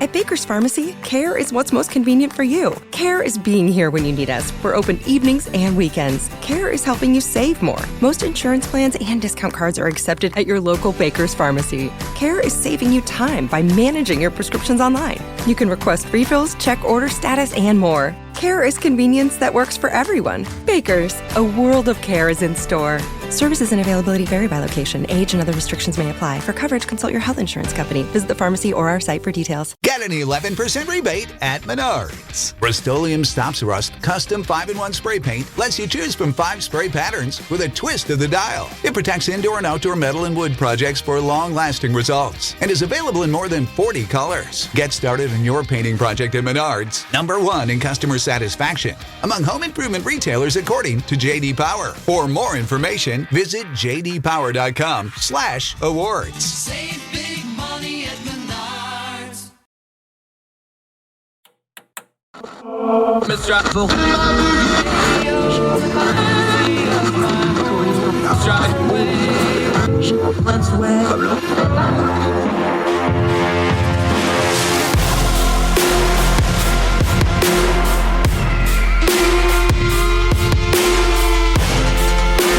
At Baker's Pharmacy, care is what's most convenient for you. Care is being here when you need us. We're open evenings and weekends. Care is helping you save more. Most insurance plans and discount cards are accepted at your local Baker's Pharmacy. Care is saving you time by managing your prescriptions online. You can request refills, check order status, and more. Care is convenience that works for everyone. Baker's, a world of care is in store. Services and availability vary by location. Age and other restrictions may apply. For coverage, consult your health insurance company. Visit the pharmacy or our site for details. Get an 11% rebate at Menards. Rust-Oleum Stops Rust Custom 5-in-1 Spray Paint lets you choose from 5 spray patterns with a twist of the dial. It protects indoor and outdoor metal and wood projects for long-lasting results and is available in more than 40 colors. Get started on your painting project at Menards, #1 in customer satisfaction among home improvement retailers according to J.D. Power. For more information, visit jdpower.com/awards. Save big money at Menards.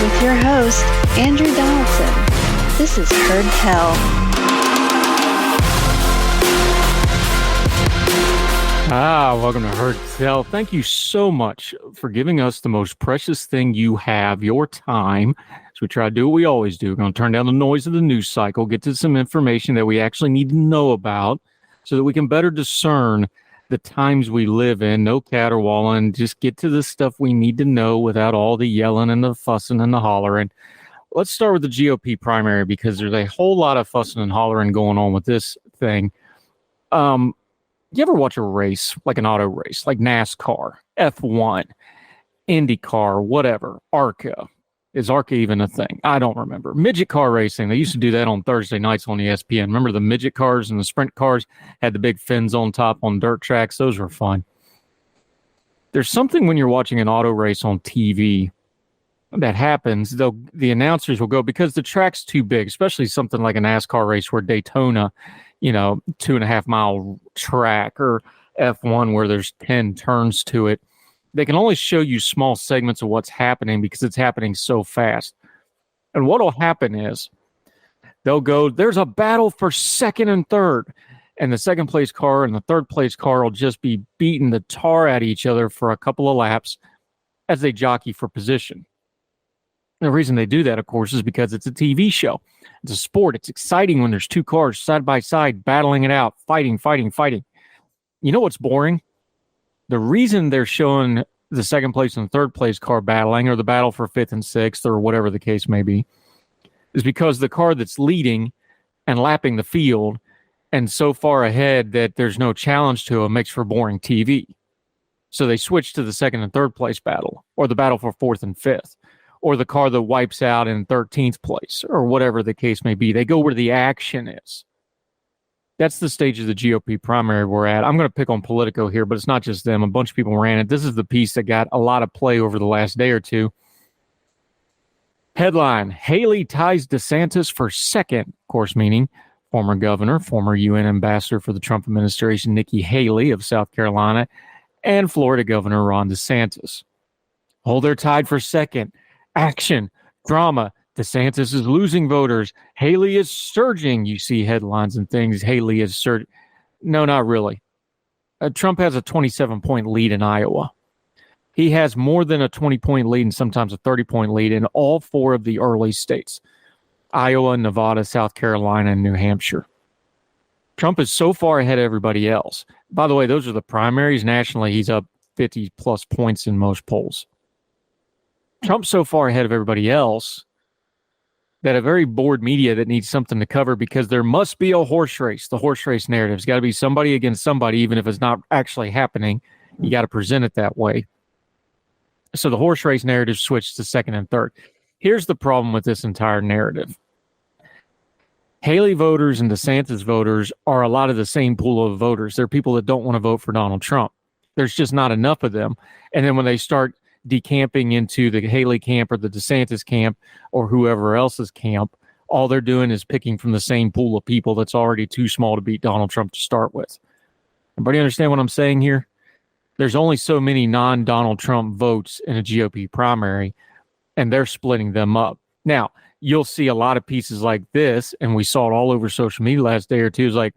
With your host, Andrew Donaldson. This is Heard Tell. Welcome to Heard Tell. Thank you so much for giving us the most precious thing you have, your time. So we try to do what we always do. We're going to turn down the noise of the news cycle, get to some information that we actually need to know about so that we can better discern the times we live in. No caterwauling, just get to the stuff we need to know without all the yelling and the fussing and the hollering. Let's start with the GOP primary because there's a whole lot of fussing and hollering going on with this thing. You ever watch a race, like an auto race, like NASCAR, F1, IndyCar, whatever, ARCA? Is ARCA even a thing? I don't remember. Midget car racing, they used to do that on Thursday nights on ESPN. Remember the midget cars and the sprint cars had the big fins on top on dirt tracks? Those were fun. There's something when you're watching an auto race on TV that happens. The announcers will go, because the track's too big, especially something like a NASCAR race where Daytona, 2.5 mile track, or F1 where there's 10 turns to it. They can only show you small segments of what's happening because it's happening so fast. And what will happen is they'll go, there's a battle for second and third. And the second place car and the third place car will just be beating the tar at each other for a couple of laps as they jockey for position. The reason they do that, of course, is because it's a TV show. It's a sport. It's exciting when there's two cars side by side battling it out, fighting. You know what's boring? The reason they're showing the second place and third place car battling, or the battle for fifth and sixth, or whatever the case may be, is because the car that's leading and lapping the field and so far ahead that there's no challenge to them makes for boring TV. So they switch to the second and third place battle, or the battle for fourth and fifth, or the car that wipes out in 13th place, or whatever the case may be. They go where the action is. That's the stage of the GOP primary we're at. I'm going to pick on Politico here, but it's not just them. A bunch of people ran it. This is the piece that got a lot of play over the last day or two. Headline, Haley ties DeSantis for second, of course, meaning former governor, former UN ambassador for the Trump administration, Nikki Haley of South Carolina, and Florida Governor Ron DeSantis. Oh, they're tied for second. Action, drama. DeSantis is losing voters. Haley is surging. You see headlines and things. Haley is surging. No, not really. Trump has a 27-point lead in Iowa. He has more than a 20-point lead and sometimes a 30-point lead in all 4 of the early states: Iowa, Nevada, South Carolina, and New Hampshire. Trump is so far ahead of everybody else. By the way, those are the primaries. Nationally, he's up 50-plus points in most polls. Trump's so far ahead of everybody else that a very bored media that needs something to cover, because there must be a horse race. The horse race narrative has got to be somebody against somebody, even if it's not actually happening. You got to present it that way. So the horse race narrative switched to second and third. Here's the problem with this entire narrative. Haley voters and DeSantis voters are a lot of the same pool of voters. They're people that don't want to vote for Donald Trump. There's just not enough of them. And then when they start decamping into the Haley camp or the DeSantis camp or whoever else's camp, all they're doing is picking from the same pool of people that's already too small to beat Donald Trump to start with. Everybody understand what I'm saying here? There's only so many non-Donald Trump votes in a GOP primary, and they're splitting them up. Now, you'll see a lot of pieces like this, and we saw it all over social media last day or two. It's like,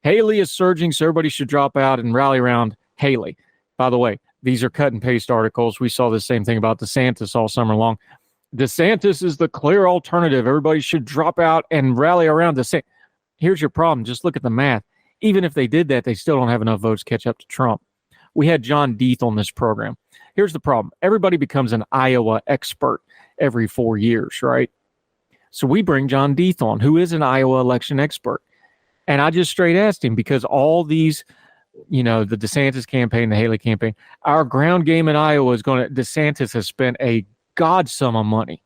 Haley is surging, so everybody should drop out and rally around Haley. By the way, these are cut and paste articles. We saw the same thing about DeSantis all summer long. DeSantis is the clear alternative. Everybody should drop out and rally around DeSantis. Here's your problem. Just look at the math. Even if they did that, they still don't have enough votes to catch up to Trump. We had John Deeth on this program. Here's the problem. Everybody becomes an Iowa expert every 4 years, right? So we bring John Deeth on, who is an Iowa election expert. And I just straight asked him, because all these, the DeSantis campaign, the Haley campaign, our ground game in Iowa is DeSantis has spent a god sum of money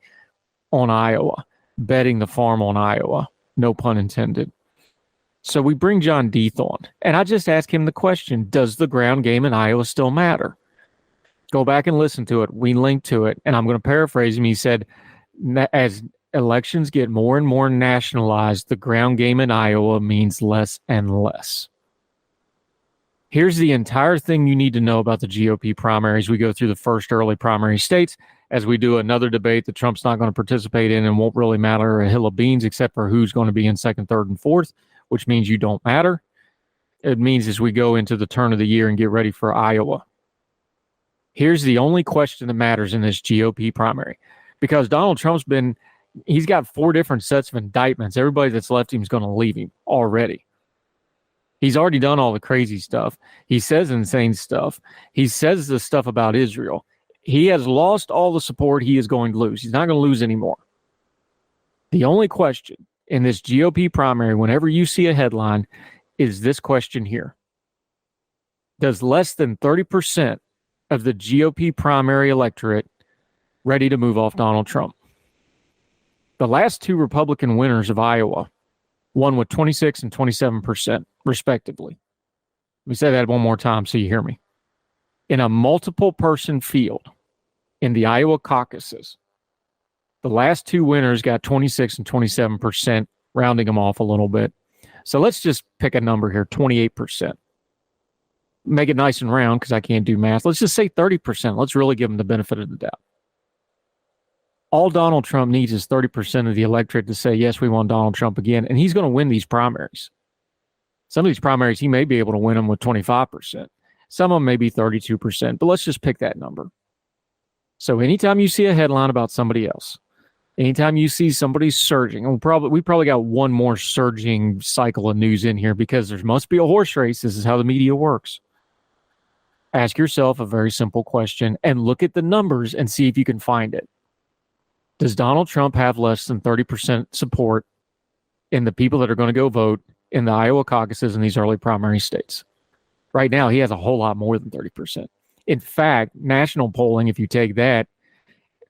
on Iowa, betting the farm on Iowa, no pun intended. So we bring John Deeth on, and I just ask him the question, does the ground game in Iowa still matter? Go back and listen to it. We linked to it, and I'm going to paraphrase him. He said, as elections get more and more nationalized, the ground game in Iowa means less and less. Here's the entire thing you need to know about the GOP primaries. We go through the first early primary states as we do another debate that Trump's not going to participate in and won't really matter a hill of beans except for who's going to be in second, third, and fourth, which means you don't matter. It means as we go into the turn of the year and get ready for Iowa. Here's the only question that matters in this GOP primary, because Donald Trump's he's got 4 different sets of indictments. Everybody that's left him is going to leave him already. He's already done all the crazy stuff. He says insane stuff. He says the stuff about Israel. He has lost all the support he is going to lose. He's not going to lose anymore. The only question in this GOP primary, whenever you see a headline, is this question here. Does less than 30% of the GOP primary electorate ready to move off Donald Trump? The last 2 Republican winners of Iowa won with 26 and 27%, respectively. Let me say that one more time so you hear me. In a multiple person field in the Iowa caucuses, the last 2 winners got 26 and 27%, rounding them off a little bit. So let's just pick a number here, 28%. Make it nice and round because I can't do math. Let's just say 30%. Let's really give them the benefit of the doubt. All Donald Trump needs is 30% of the electorate to say, yes, we want Donald Trump again, and he's going to win these primaries. Some of these primaries, he may be able to win them with 25%. Some of them may be 32%, but let's just pick that number. So anytime you see a headline about somebody else, anytime you see somebody surging, we probably got one more surging cycle of news in here because there must be a horse race. This is how the media works. Ask yourself a very simple question and look at the numbers and see if you can find it. Does Donald Trump have less than 30% support in the people that are going to go vote in the Iowa caucuses in these early primary states? Right now, he has a whole lot more than 30%. In fact, national polling, if you take that,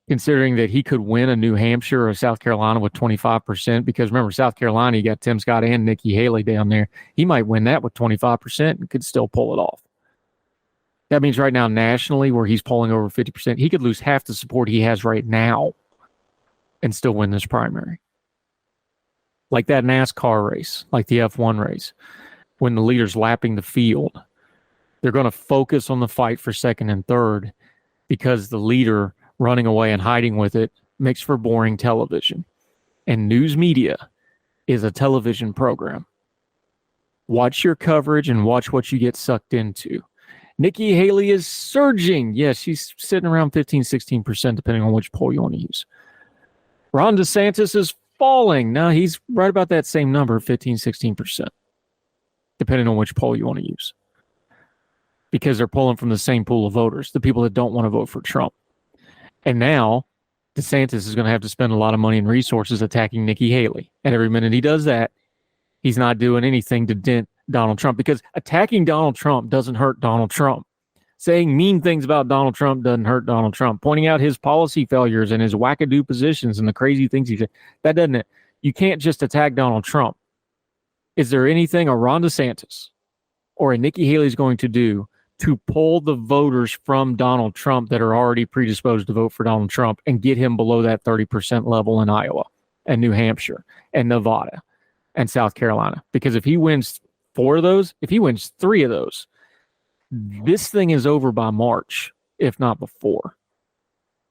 considering that he could win a New Hampshire or South Carolina with 25%, because remember, South Carolina, you got Tim Scott and Nikki Haley down there. He might win that with 25% and could still pull it off. That means right now, nationally, where he's polling over 50%, he could lose half the support he has right now and still win this primary. Like that NASCAR race, like the F1 race, when the leader's lapping the field, they're going to focus on the fight for second and third because the leader running away and hiding with it makes for boring television. And news media is a television program. Watch your coverage and watch what you get sucked into. Nikki Haley is surging. Yes, she's sitting around 15, 16%, depending on which poll you want to use. Ron DeSantis is falling. Now he's right about that same number, 15, 16%, depending on which poll you want to use. Because they're pulling from the same pool of voters, the people that don't want to vote for Trump. And now DeSantis is going to have to spend a lot of money and resources attacking Nikki Haley. And every minute he does that, he's not doing anything to dent Donald Trump, because attacking Donald Trump doesn't hurt Donald Trump. Saying mean things about Donald Trump doesn't hurt Donald Trump. Pointing out his policy failures and his wackadoo positions and the crazy things he said, that doesn't it. You can't just attack Donald Trump. Is there anything a Ron DeSantis or a Nikki Haley is going to do to pull the voters from Donald Trump that are already predisposed to vote for Donald Trump and get him below that 30% level in Iowa and New Hampshire and Nevada and South Carolina? Because if he wins 4 of those, if he wins 3 of those, this thing is over by March, if not before.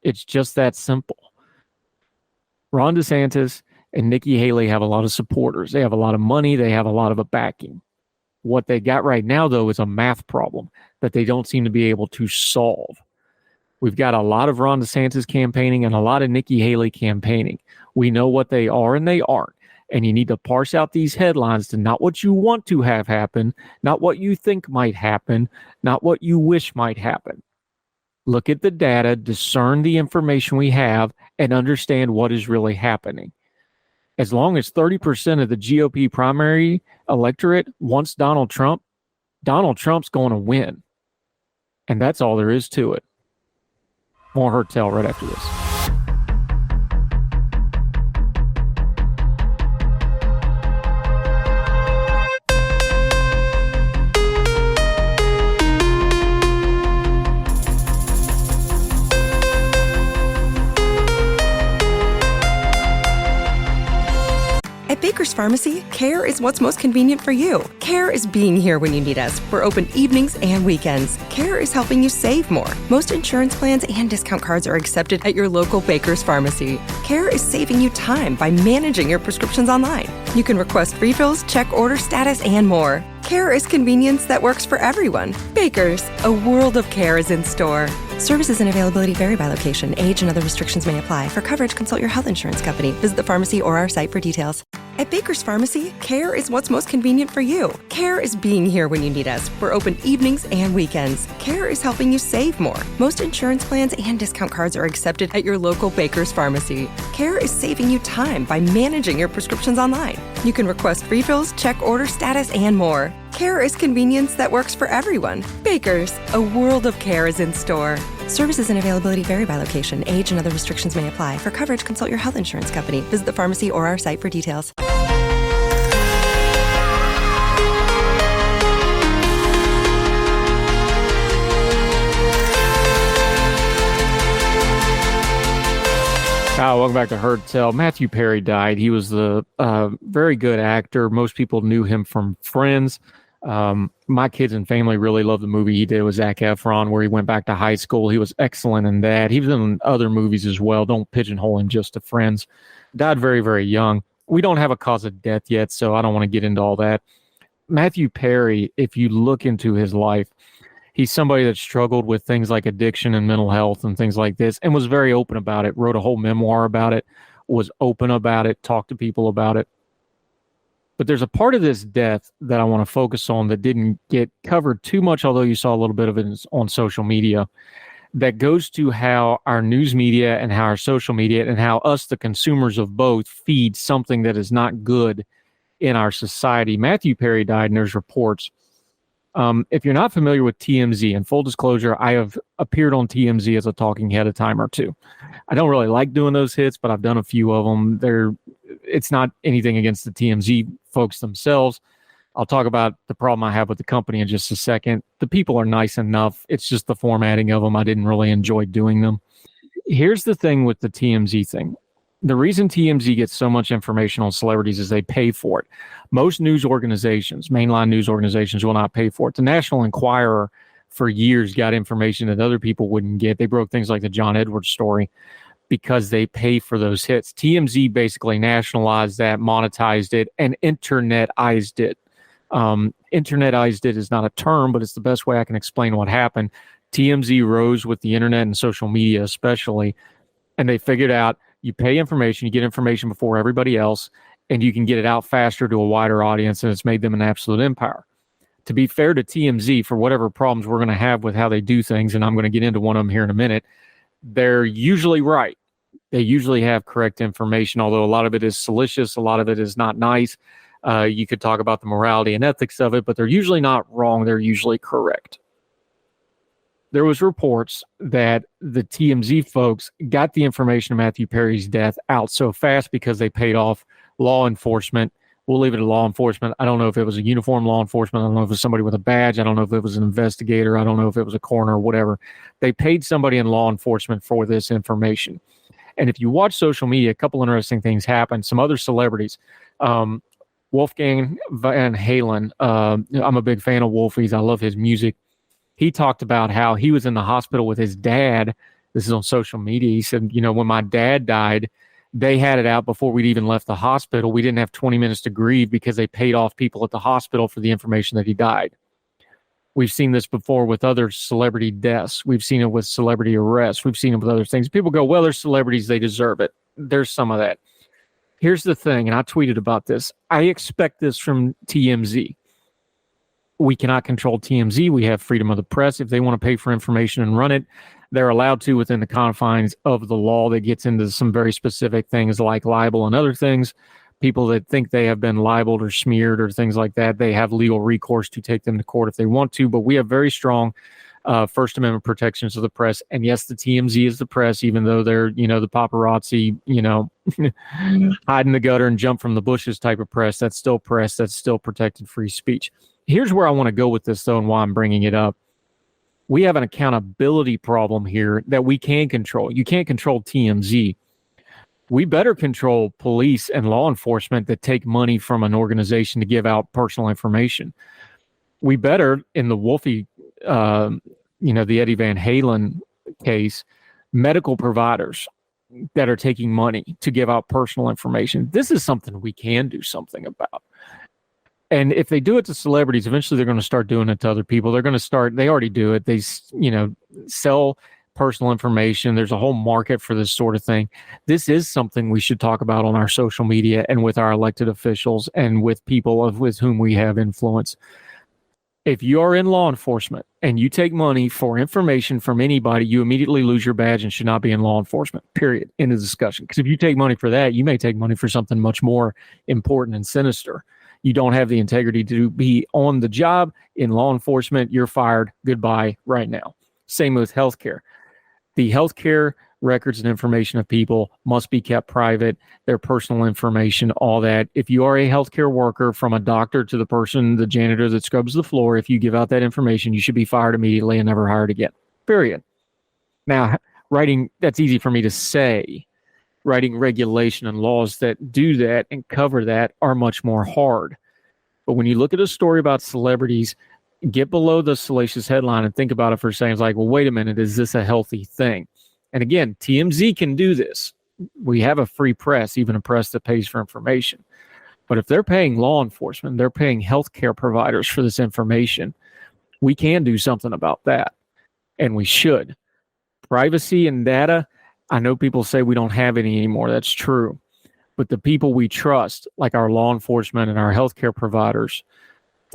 It's just that simple. Ron DeSantis and Nikki Haley have a lot of supporters. They have a lot of money. They have a lot of a backing. What they got right now, though, is a math problem that they don't seem to be able to solve. We've got a lot of Ron DeSantis campaigning and a lot of Nikki Haley campaigning. We know what they are and they aren't. And you need to parse out these headlines to not what you want to have happen, not what you think might happen, not what you wish might happen. Look at the data, discern the information we have, and understand what is really happening. As long as 30% of the GOP primary electorate wants Donald Trump, Donald Trump's going to win. And that's all there is to it. More Hurt Tell right after this. At Baker's Pharmacy, care is what's most convenient for you. Care is being here when you need us. We're open evenings and weekends. Care is helping you save more. Most insurance plans and discount cards are accepted at your local Baker's Pharmacy. Care is saving you time by managing your prescriptions online. You can request refills, check order status, and more. Care is convenience that works for everyone. Baker's, a world of care is in store. Services and availability vary by location. Age and other restrictions may apply. For coverage, consult your health insurance company. Visit the pharmacy or our site for details. At Baker's Pharmacy, care is what's most convenient for you. Care is being here when you need us. We're open evenings and weekends. Care is helping you save more. Most insurance plans and discount cards are accepted at your local Baker's Pharmacy. Care is saving you time by managing your prescriptions online. You can request refills, check order status, and more. Care is convenience that works for everyone. Baker's, a world of care is in store. Services and availability vary by location. Age and other restrictions may apply. For coverage, consult your health insurance company. Visit the pharmacy or our site for details. Welcome back to Hurt Tell. Matthew Perry died. He was the very good actor. Most people knew him from Friends. My kids and family really loved the movie he did with Zac Efron, where he went back to high school. He was excellent in that. He was in other movies as well. Don't pigeonhole him just to Friends. Died very, very young. We don't have a cause of death yet, so I don't want to get into all that. Matthew Perry, if you look into his life, he's somebody that struggled with things like addiction and mental health and things like this and was very open about it, wrote a whole memoir about it, was open about it, talked to people about it. But there's a part of this death that I want to focus on that didn't get covered too much, although you saw a little bit of it on social media, that goes to how our news media and how our social media and how us, the consumers of both, feed something that is not good in our society. Matthew Perry died, and there's reports. If you're not familiar with TMZ, and full disclosure, I have appeared on TMZ as a talking head a time or two. I don't really like doing those hits, but I've done a few of them. It's not anything against the TMZ folks themselves. I'll talk about the problem I have with the company in just a second. The people are nice enough. It's just the formatting of them. I didn't really enjoy doing them. Here's the thing with the TMZ thing. The reason TMZ gets so much information on celebrities is they pay for it. Most news organizations, mainline news organizations, will not pay for it. The National Enquirer for years got information that other people wouldn't get. They broke things like the John Edwards story because they pay for those hits. TMZ basically nationalized that, monetized it, and internetized it. Internetized it is not a term, but it's the best way I can explain what happened. TMZ rose with the internet and social media especially, and they figured out you pay information, you get information before everybody else, and you can get it out faster to a wider audience, and it's made them an absolute empire. To be fair to TMZ, for whatever problems we're going to have with how they do things, and I'm going to get into one of them here in a minute, they're usually right. They usually have correct information, although a lot of it is salacious, a lot of it is not nice. You could talk about the morality and ethics of it, but they're usually not wrong. They're usually correct. There was reports that the TMZ folks got the information of Matthew Perry's death out so fast because they paid off law enforcement. We'll leave it to law enforcement. I don't know if it was a uniform law enforcement. I don't know if it was somebody with a badge. I don't know if it was an investigator. I don't know if it was a coroner or whatever. They paid somebody in law enforcement for this information. And if you watch social media, a couple interesting things happen. Some other celebrities, Wolfgang Van Halen. I'm a big fan of Wolfie's. I love his music. He talked about how he was in the hospital with his dad. This is on social media. He said, when my dad died, they had it out before we'd even left the hospital. We didn't have 20 minutes to grieve because they paid off people at the hospital for the information that he died. We've seen this before with other celebrity deaths. We've seen it with celebrity arrests. We've seen it with other things. People go, well, they're celebrities. They deserve it. There's some of that. Here's the thing, and I tweeted about this. I expect this from TMZ. We cannot control TMZ. We have freedom of the press. If they want to pay for information and run it, they're allowed to within the confines of the law that gets into some very specific things like libel and other things. People that think they have been libeled or smeared or things like that, they have legal recourse to take them to court if they want to. But we have very strong First Amendment protections of the press. And yes, the TMZ is the press, even though they're, the paparazzi, hide in the gutter and jump from the bushes type of press. That's still press. That's still protected free speech. Here's where I want to go with this, though, and why I'm bringing it up. We have an accountability problem here that we can control. You can't control TMZ. We better control police and law enforcement that take money from an organization to give out personal information. We better, in the Wolfie, the Eddie Van Halen case, medical providers that are taking money to give out personal information. This is something we can do something about. And if they do it to celebrities, eventually they're going to start doing it to other people. They're going to start, they already do it. They, sell personal information. There's a whole market for this sort of thing. This is something we should talk about on our social media and with our elected officials and with people with whom we have influence. If you are in law enforcement and you take money for information from anybody, you immediately lose your badge and should not be in law enforcement, period. End of discussion. Because if you take money for that, you may take money for something much more important and sinister. You don't have the integrity to be on the job in law enforcement. You're fired. Goodbye right now. Same with healthcare. The healthcare records and information of people must be kept private, their personal information, all that. If you are a healthcare worker, from a doctor to the janitor that scrubs the floor, if you give out that information, you should be fired immediately and never hired again, period. Now, that's easy for me to say. Writing regulation and laws that do that and cover that are much more hard. But when you look at a story about celebrities, get below the salacious headline and think about it for a second. It's like, well, wait a minute, is this a healthy thing? And again, TMZ can do this. We have a free press, even a press that pays for information. But if they're paying law enforcement, they're paying healthcare providers for this information, we can do something about that. And we should. Privacy and data, I know people say we don't have any anymore. That's true. But the people we trust, like our law enforcement and our healthcare providers,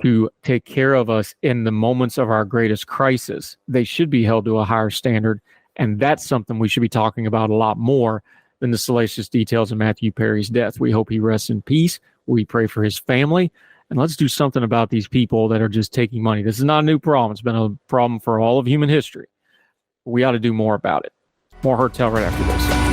to take care of us in the moments of our greatest crisis, they should be held to a higher standard. And that's something we should be talking about a lot more than the salacious details of Matthew Perry's death. We hope he rests in peace. We pray for his family. And let's do something about these people that are just taking money. This is not a new problem. It's been a problem for all of human history. We ought to do more about it. More Hurt Tell right after this.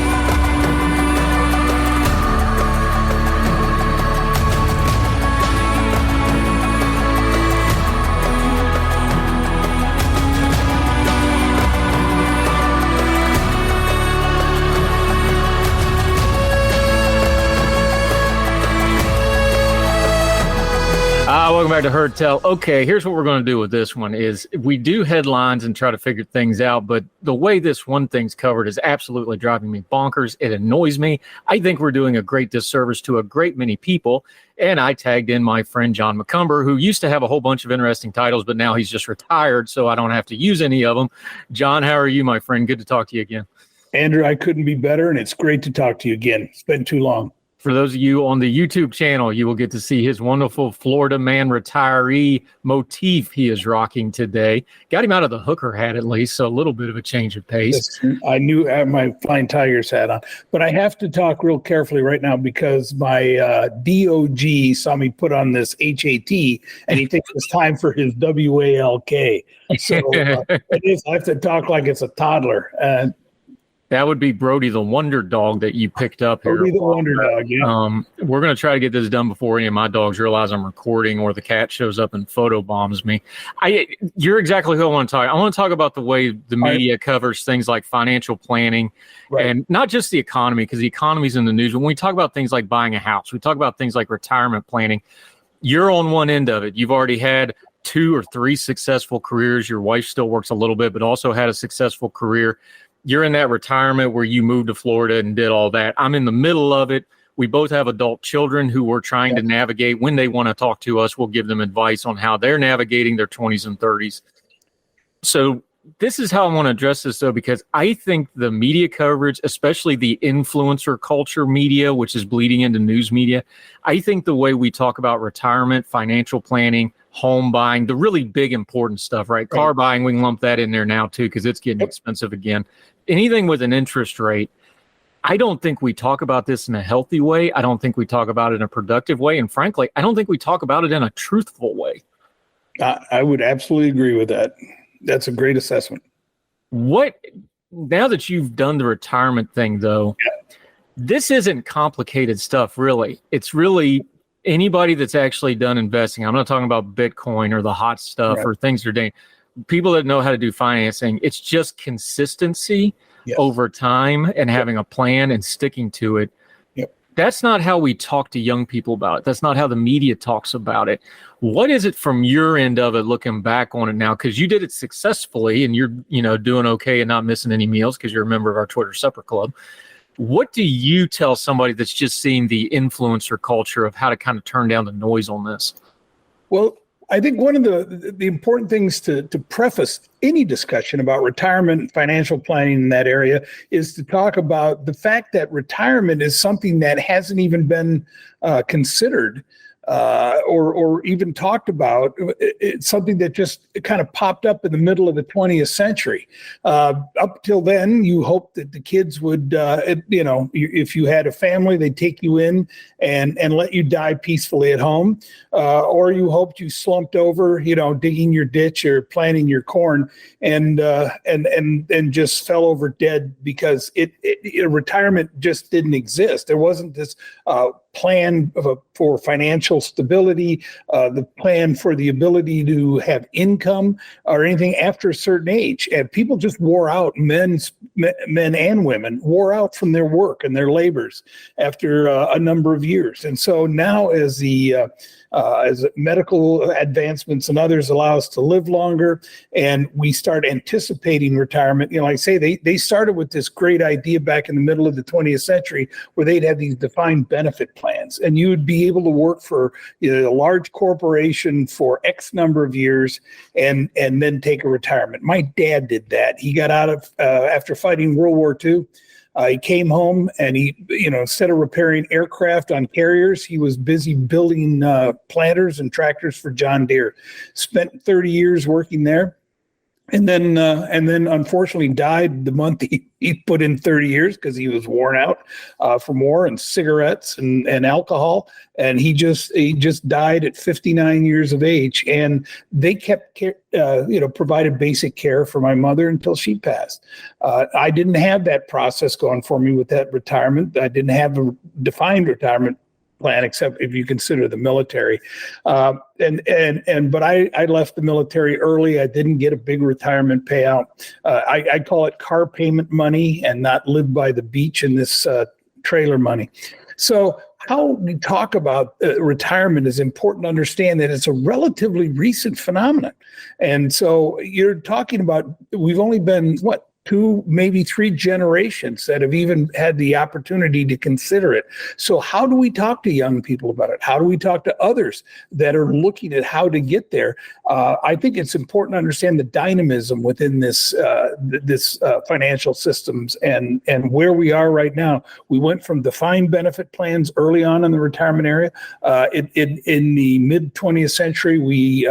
Welcome back to Hurt Tell. Okay, here's what we're going to do with this one is we do headlines and try to figure things out, but the way this one thing's covered is absolutely driving me bonkers. It annoys me. I think we're doing a great disservice to a great many people, and I tagged in my friend John McCumber, who used to have a whole bunch of interesting titles, but now he's just retired, so I don't have to use any of them. John, how are you, my friend? Good to talk to you again. Andrew, I couldn't be better, and it's great to talk to you again. It's been too long. For those of you on the YouTube channel, you will get to see his wonderful Florida man retiree motif he is rocking today. Got him out of the hooker hat, at least, so a little bit of a change of pace. Yes, I knew I had my Flying Tigers hat on. But I have to talk real carefully right now because my DOG saw me put on this HAT, and he thinks it's time for his WALK. So I have to talk like it's a toddler. That would be Brody the Wonder Dog that you picked up here. Brody the Wonder Dog, yeah. We're going to try to get this done before any of my dogs realize I'm recording or the cat shows up and photo bombs me. You're exactly who I want to talk. I want to talk about the way the media covers things like financial planning and not just the economy, because the economy's in the news. When we talk about things like buying a house, we talk about things like retirement planning. You're on one end of it. You've already had 2 or 3 successful careers. Your wife still works a little bit, but also had a successful career. You're in that retirement where you moved to Florida and did all that. I'm in the middle of it. We both have adult children who we're trying to navigate. When they want to talk to us, we'll give them advice on how they're navigating their 20s and 30s. So this is how I want to address this, though, because I think the media coverage, especially the influencer culture media, which is bleeding into news media, I think the way we talk about retirement, financial planning, home buying, the really big important stuff, right? Car buying, we can lump that in there now, too, because it's getting expensive again. Anything with an interest rate, I don't think we talk about this in a healthy way. I don't think we talk about it in a productive way. And frankly, I don't think we talk about it in a truthful way. I would absolutely agree with that. That's a great assessment. Now that you've done the retirement thing, though, this isn't complicated stuff, really. It's really anybody that's actually done investing. I'm not talking about Bitcoin or the hot stuff or things they're doing. People that know how to do financing, it's just consistency over time and having a plan and sticking to it. That's not how we talk to young people about it. That's not how the media talks about it. What is it from your end of it, looking back on it now? Because you did it successfully and you're doing okay and not missing any meals because you're a member of our Twitter Supper Club. What do you tell somebody that's just seeing the influencer culture of how to kind of turn down the noise on this? Well, I think one of the important things to preface any discussion about retirement and financial planning in that area is to talk about the fact that retirement is something that hasn't even been considered or even talked about. It's something that just kind of popped up in the middle of the 20th century. Up till then, you hoped that the kids would, if you had a family, they'd take you in and let you die peacefully at home. Or you hoped you slumped over, digging your ditch or planting your corn and just fell over dead because retirement just didn't exist. There wasn't this plan for financial stability, the plan for the ability to have income or anything after a certain age. And people just wore out, men and women wore out from their work and their labors after a number of years. And so now as medical advancements and others allow us to live longer and we start anticipating retirement, like I say, they started with this great idea back in the middle of the 20th century where they'd have these defined benefit plans and you would be able to work for a large corporation for X number of years and then take a retirement. My dad did that. He got out of after fighting World War II. He came home and he, instead of repairing aircraft on carriers, he was busy building planters and tractors for John Deere. Spent 30 years working there. And then unfortunately died the month he put in 30 years because he was worn out from war and cigarettes and alcohol. And he just died at 59 years of age. And they kept provided basic care for my mother until she passed. I didn't have that process going for me with that retirement. I didn't have a defined retirement plan, except if you consider the military. But I left the military early. I didn't get a big retirement payout. I call it car payment money and not live by the beach in this trailer money. So how we talk about retirement is important to understand that it's a relatively recent phenomenon. And so you're talking about, we've only been, 2, maybe 3 generations that have even had the opportunity to consider it. So how do we talk to young people about it? How do we talk to others that are looking at how to get there? I think it's important to understand the dynamism within this financial systems and where we are right now. We went from defined benefit plans early on in the retirement area. In the mid 20th century, we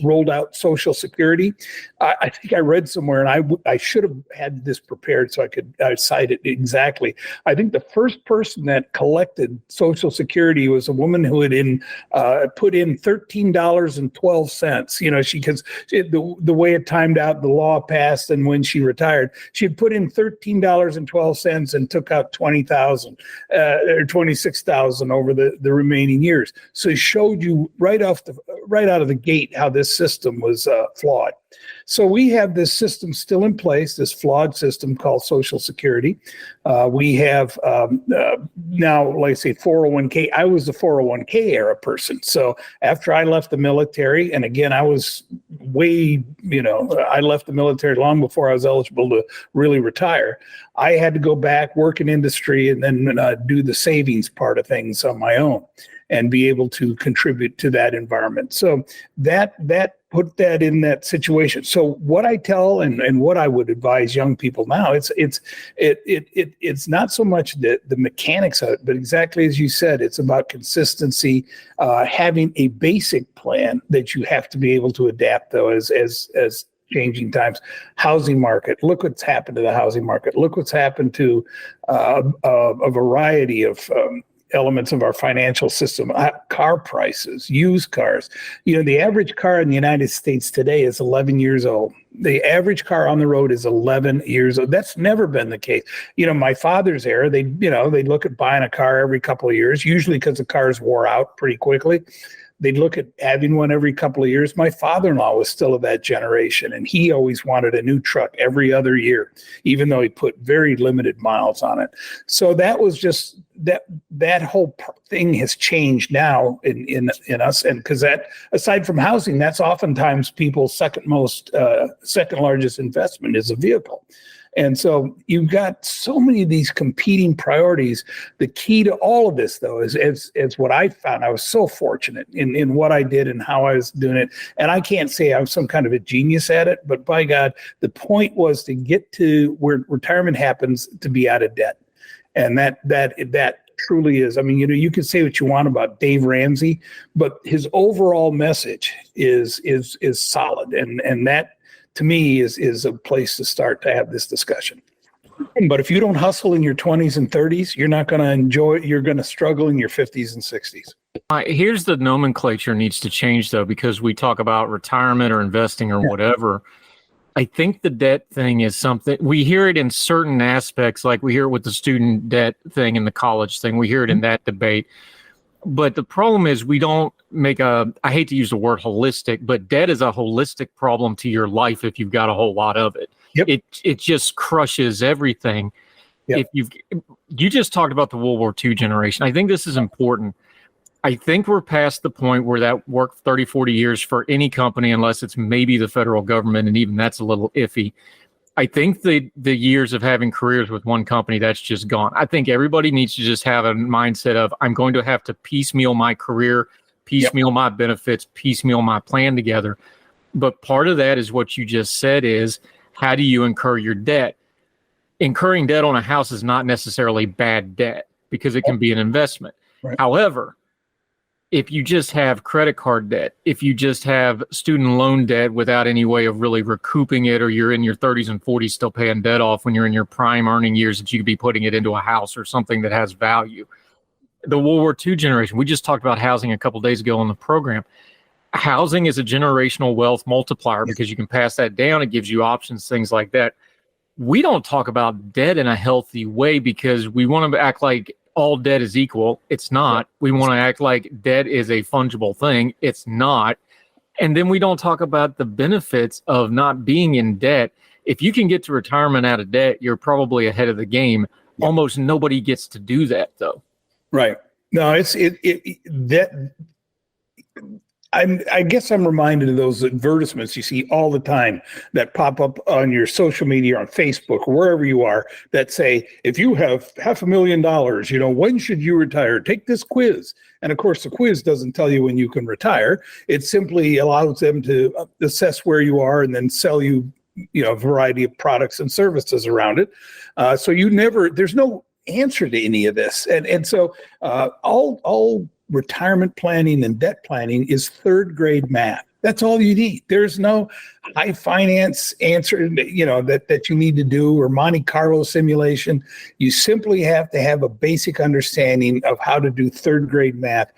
rolled out Social Security. I think I read somewhere, and I should have had this prepared so I could cite it exactly. I think the first person that collected Social Security was a woman who had put in $13.12. You know, because the way it timed out, the law passed, and when she retired, she had put in $13.12 and took out $20,000 or $26,000 over the remaining years. So it showed you right out of the gate how this system was flawed. So we have this system still in place, this flawed system called Social Security. We have now, like I say, 401k. I was the 401k era person. So after I left the military, and again, I was I left the military long before I was eligible to really retire. I had to go back, work in industry, and then do the savings part of things on my own and be able to contribute to that environment. So that put that in that situation. So what I tell and what I would advise young people now, it's not so much the mechanics of it, but exactly as you said, it's about consistency, having a basic plan that you have to be able to adapt though as changing times. Housing market, look what's happened to the housing market. Look what's happened to a variety of elements of our financial system, car prices, used cars. You know, the average car in the United States today is 11 years old. The average car on the road is 11 years old. That's never been the case. You know, my father's era, they'd look at buying a car every couple of years, usually because the cars wore out pretty quickly. They'd look at having one every couple of years. My father-in-law was still of that generation, and he always wanted a new truck every other year, even though he put very limited miles on it. So that was just that whole thing has changed now in us, and because that, aside from housing, that's oftentimes people's second largest investment is a vehicle. And so you've got so many of these competing priorities. The key to all of this, though, is what I found. I was so fortunate in what I did and how I was doing it. And I can't say I'm some kind of a genius at it, but by God, the point was to get to where retirement happens, to be out of debt. And that truly is. I mean, you can say what you want about Dave Ramsey, but his overall message is solid. And that, to me, is a place to start to have this discussion. But if you don't hustle in your 20s and 30s, you're not going to enjoy it. You're going to struggle in your 50s and 60s. Here's the nomenclature needs to change, though, because we talk about retirement or investing or whatever. I think the debt thing is something we hear it in certain aspects, like we hear it with the student debt thing and the college thing. We hear it in that debate. But the problem is we don't make I hate to use the word holistic, but debt is a holistic problem to your life if you've got a whole lot of it. Yep. It just crushes everything. Yep. If you just talked about the World War II generation. I think this is important. I think we're past the point where that worked 30, 40 years for any company, unless it's maybe the federal government, and even that's a little iffy. I think the years of having careers with one company, that's just gone. I think everybody needs to just have a mindset of, I'm going to have to piecemeal my career, piecemeal my benefits, piecemeal my plan together. But part of that is what you just said is, how do you incur your debt? Incurring debt on a house is not necessarily bad debt because it can be an investment. Right. However, if you just have credit card debt, if you just have student loan debt without any way of really recouping it, or you're in your 30s and 40s still paying debt off when you're in your prime earning years that you could be putting it into a house or something that has value. The World War II generation, we just talked about housing a couple of days ago on the program. Housing is a generational wealth multiplier because you can pass that down. It gives you options, things like that. We don't talk about debt in a healthy way because we want to act like all debt is equal. It's not. We want to act like debt is a fungible thing. It's not. And then we don't talk about the benefits of not being in debt. If you can get to retirement out of debt, you're probably ahead of the game. Yep. Almost nobody gets to do that, though. Right. No, I guess I'm reminded of those advertisements you see all the time that pop up on your social media, on Facebook, or wherever you are, that say, if you have $500,000, when should you retire? Take this quiz. And of course, the quiz doesn't tell you when you can retire. It simply allows them to assess where you are and then sell you, a variety of products and services around it. So there's no answer to any of this. And so all retirement planning and debt planning is third grade math. That's all you need. There's no high finance answer, that you need to do or Monte Carlo simulation. You simply have to have a basic understanding of how to do third grade math.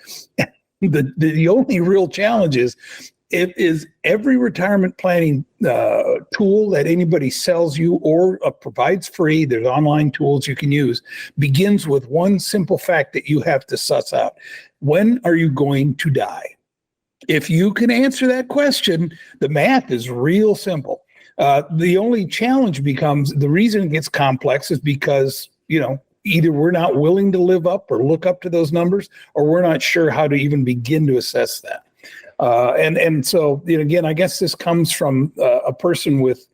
The only real challenge is every retirement planning tool that anybody sells you or provides free, there's online tools you can use, begins with one simple fact that you have to suss out. When are you going to die? If you can answer that question, the math is real simple. The only challenge becomes, the reason it gets complex is because, either we're not willing to live up or look up to those numbers, or we're not sure how to even begin to assess that. And so, again, I guess this comes from a person with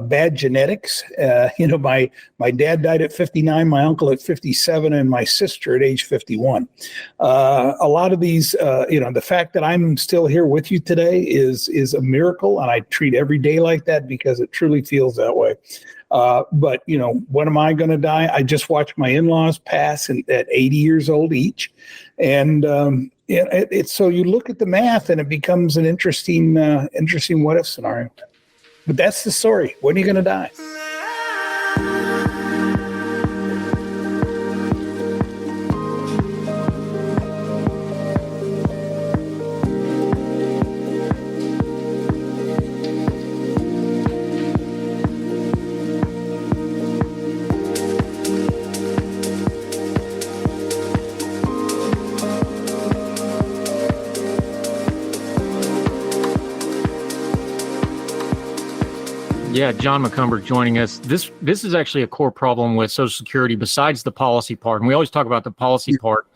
bad genetics. My dad died at 59, my uncle at 57, and my sister at age 51. A lot of these, the fact that I'm still here with you today is a miracle, and I treat every day like that because it truly feels that way. But when am I going to die? I just watched my in-laws pass at 80 years old each. And it's so you look at the math and it becomes an interesting what if scenario. But that's the story. When are you going to die? Yeah, John McCumber joining us. This is actually a core problem with Social Security besides the policy part. And we always talk about the policy part.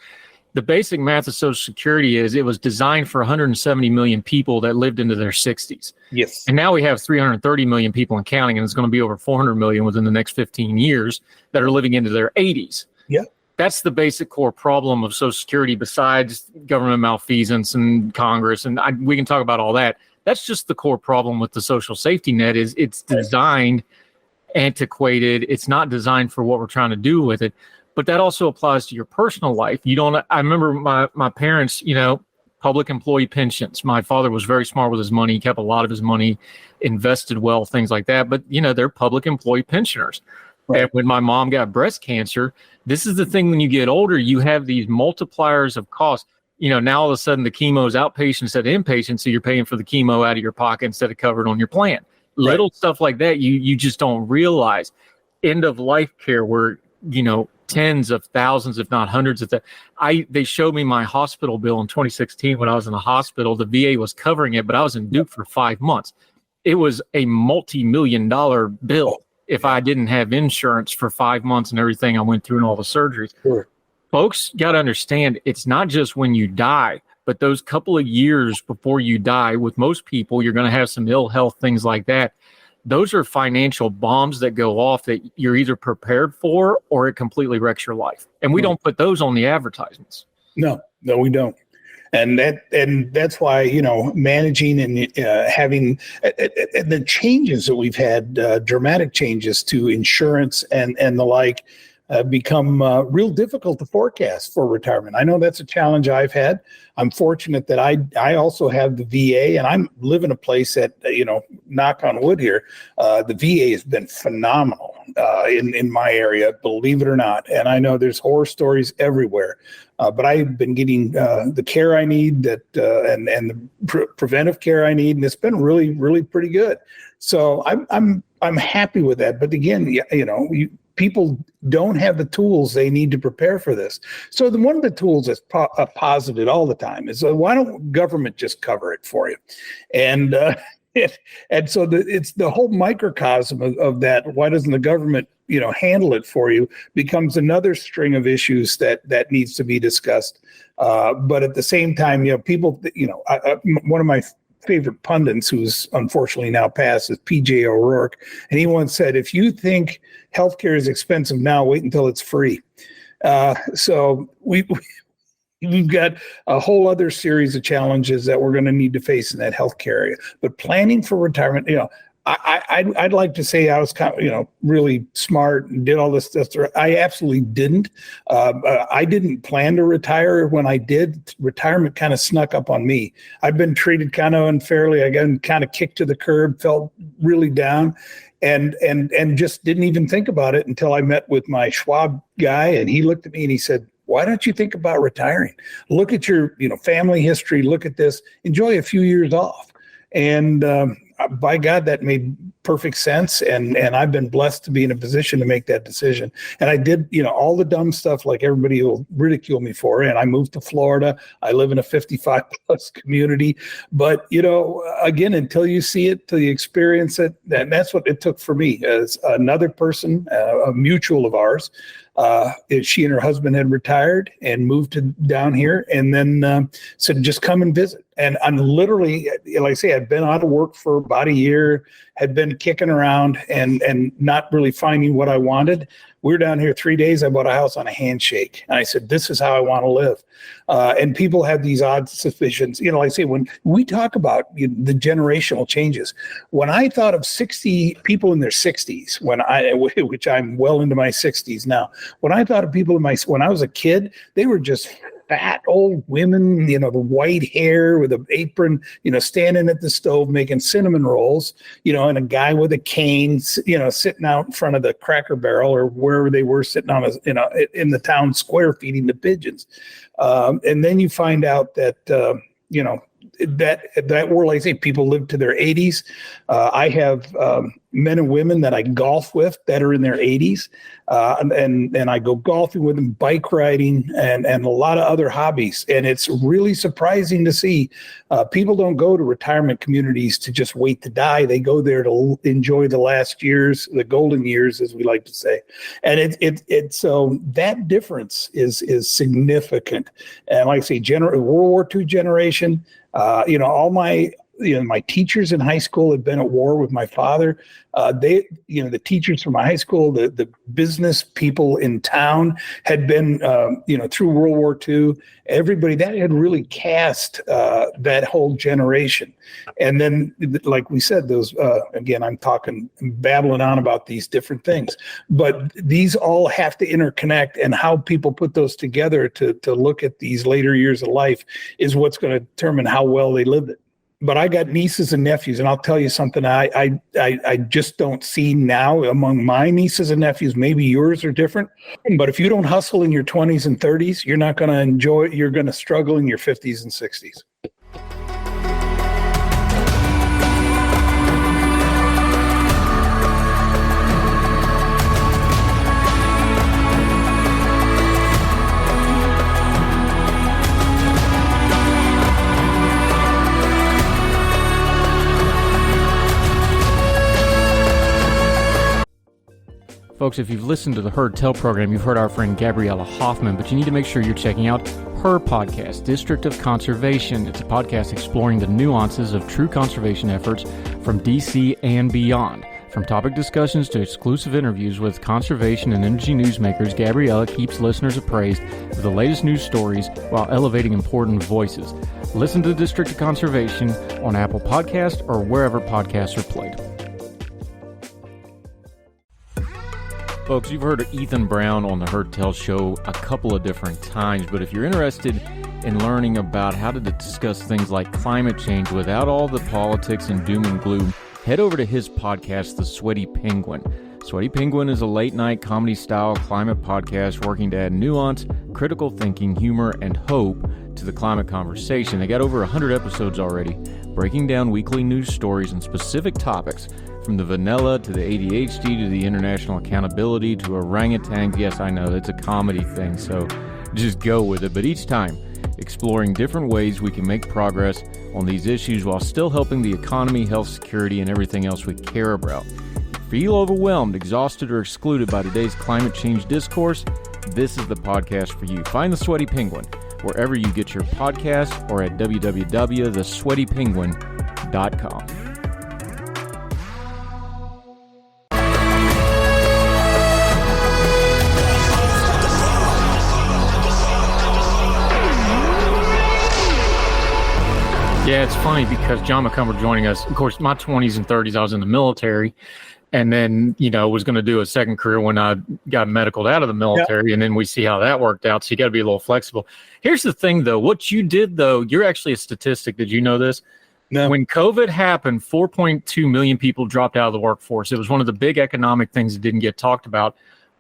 The basic math of Social Security is it was designed for 170 million people that lived into their 60s. Yes. And now we have 330 million people and counting, and it's going to be over 400 million within the next 15 years that are living into their 80s. Yeah. That's the basic core problem of Social Security besides government malfeasance and Congress. And we can talk about all that. That's just the core problem with the social safety net is it's designed antiquated. It's not designed for what we're trying to do with it. But that also applies to your personal life. I remember my parents, public employee pensions. My father was very smart with his money. He kept a lot of his money invested well, things like that. But, they're public employee pensioners. Right. And when my mom got breast cancer, this is the thing when you get older, you have these multipliers of cost. Now all of a sudden the chemo is outpatient instead of inpatient, so you're paying for the chemo out of your pocket instead of covered on your plan. Right. Little stuff like that you just don't realize. End of life care where, tens of thousands, if not hundreds of they showed me my hospital bill in 2016 when I was in the hospital. The VA was covering it, but I was in Duke for 5 months. It was a multi-million-dollar bill if I didn't have insurance for 5 months and everything I went through and all the surgeries. Sure. Folks got to understand it's not just when you die, but those couple of years before you die, with most people, you're going to have some ill health, things like that. Those are financial bombs that go off that you're either prepared for or it completely wrecks your life. And we don't put those on the advertisements. No, we don't. And that's why, managing and having the changes that we've had, dramatic changes to insurance and the like, become real difficult to forecast for retirement. I know that's a challenge I've had. I'm fortunate that I also have the VA, and I live in a place that, knock on wood here, the VA has been phenomenal in my area, believe it or not. And I know there's horror stories everywhere, but I've been getting the care I need and the preventive care I need, and it's been really, really pretty good. So I'm happy with that. But again, people don't have the tools they need to prepare for this. So one of the tools that's posited all the time is why don't government just cover it for you? And and so it's the whole microcosm of that. Why doesn't the government handle it for you? Becomes another string of issues that needs to be discussed. But at the same time, people, one of my favorite pundits, who's unfortunately now passed, is PJ O'Rourke. And he once said, if you think healthcare is expensive now, wait until it's free. So we've got a whole other series of challenges that we're going to need to face in that healthcare area. But planning for retirement, I'd like to say I was kind of, really smart and did all this stuff. I absolutely didn't. I didn't plan to retire. When I did, retirement kind of snuck up on me. I've been treated kind of unfairly. I got kind of kicked to the curb, felt really down, and just didn't even think about it until I met with my Schwab guy, and he looked at me and he said, "Why don't you think about retiring? Look at your, family history. Look at this. Enjoy a few years off." And by God, that made perfect sense. And I've been blessed to be in a position to make that decision. And I did, all the dumb stuff like everybody will ridicule me for. And I moved to Florida. I live in a 55 plus community. But, again, until you see it, till you experience it, that's what it took for me. As another person, a mutual of ours, she and her husband had retired and moved down here, and then said, just come and visit. And I'm literally, like I say, I'd been out of work for about a year, had been kicking around and not really finding what I wanted. We were down here 3 days. I bought a house on a handshake. And I said, this is how I want to live. And people have these odd suspicions. Like I say, when we talk about the generational changes, when I thought of 60 people in their 60s, which I'm well into my 60s now, when I thought of people when I was a kid, they were just fat old women, the white hair with an apron, standing at the stove making cinnamon rolls, and a guy with a cane, sitting out in front of the Cracker Barrel or wherever they were, sitting on in the town square feeding the pigeons. And then you find out that, that world, like I say, people live to their 80s. I have men and women that I golf with that are in their 80s, and I go golfing with them, bike riding, and a lot of other hobbies. And it's really surprising to see people don't go to retirement communities to just wait to die. They go there to enjoy the last years, the golden years, as we like to say. And it's so that difference is significant. And like I say, World War II generation. All my teachers in high school had been at war with my father. The teachers from my high school, the business people in town had been, through World War II. Everybody that had really cast that whole generation. And then, like we said, those again, I'm babbling on about these different things, but these all have to interconnect, and how people put those together to look at these later years of life is what's going to determine how well they lived it. But I got nieces and nephews, and I'll tell you something I just don't see now among my nieces and nephews. Maybe yours are different, but if you don't hustle in your 20s and 30s, you're not going to enjoy it. You're going to struggle in your 50s and 60s. Folks, if you've listened to the Heard Tell program, you've heard our friend Gabriella Hoffman, but you need to make sure you're checking out her podcast, District of Conservation. It's a podcast exploring the nuances of true conservation efforts from D.C. and beyond. From topic discussions to exclusive interviews with conservation and energy newsmakers, Gabriella keeps listeners appraised of the latest news stories while elevating important voices. Listen to District of Conservation on Apple Podcasts or wherever podcasts are played. Folks, you've heard of Ethan Brown on the Heard Tell show a couple of different times, but if you're interested in learning about how to discuss things like climate change without all the politics and doom and gloom, head over to his podcast, The Sweaty Penguin. Sweaty Penguin is a late-night comedy-style climate podcast working to add nuance, critical thinking, humor, and hope to the climate conversation. They got over 100 episodes already, breaking down weekly news stories and specific topics, from the vanilla to the ADHD to the international accountability to orangutans. Yes, I know, it's a comedy thing, so just go with it. But each time, exploring different ways we can make progress on these issues while still helping the economy, health, security, and everything else we care about. Feel overwhelmed, exhausted, or excluded by today's climate change discourse? This is the podcast for you. Find The Sweaty Penguin wherever you get your podcasts or at www.thesweatypenguin.com. Yeah, it's funny because John McCumber joining us. Of course, my 20s and 30s, I was in the military, and then, was going to do a second career when I got medicaled out of the military, and then we see how that worked out. So you got to be a little flexible. Here's the thing, though. What you did, though, you're actually a statistic. Did you know this? No. When COVID happened, 4.2 million people dropped out of the workforce. It was one of the big economic things that didn't get talked about.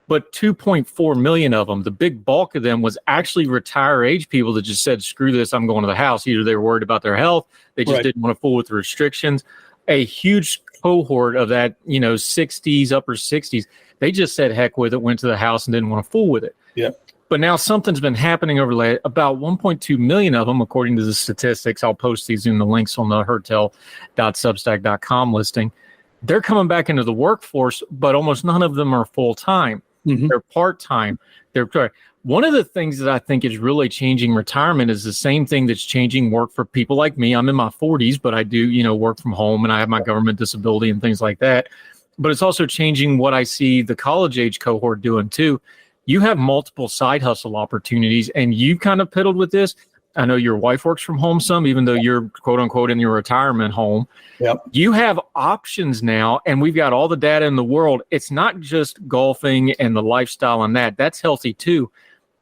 But 2.4 million of them, the big bulk of them was actually retire age people that just said, screw this, I'm going to the house. Either they were worried about their health, they just didn't want to fool with the restrictions. A huge cohort of that, 60s, upper 60s, they just said, heck with it, went to the house and didn't want to fool with it. Yeah. But now something's been happening over late. About 1.2 million of them, according to the statistics, I'll post these in the links on the herdtell.substack.com listing. They're coming back into the workforce, but almost none of them are full-time. Mm-hmm. They're part-time. One of the things that I think is really changing retirement is the same thing that's changing work for people like me. I'm in my 40s, but I do, work from home, and I have my government disability and things like that. But it's also changing what I see the college age cohort doing too. You have multiple side hustle opportunities, and you kind of piddled with this. I know your wife works from home some, even though you're quote unquote in your retirement home. Yep. You have options now, and we've got all the data in the world. It's not just golfing and the lifestyle and that's healthy too.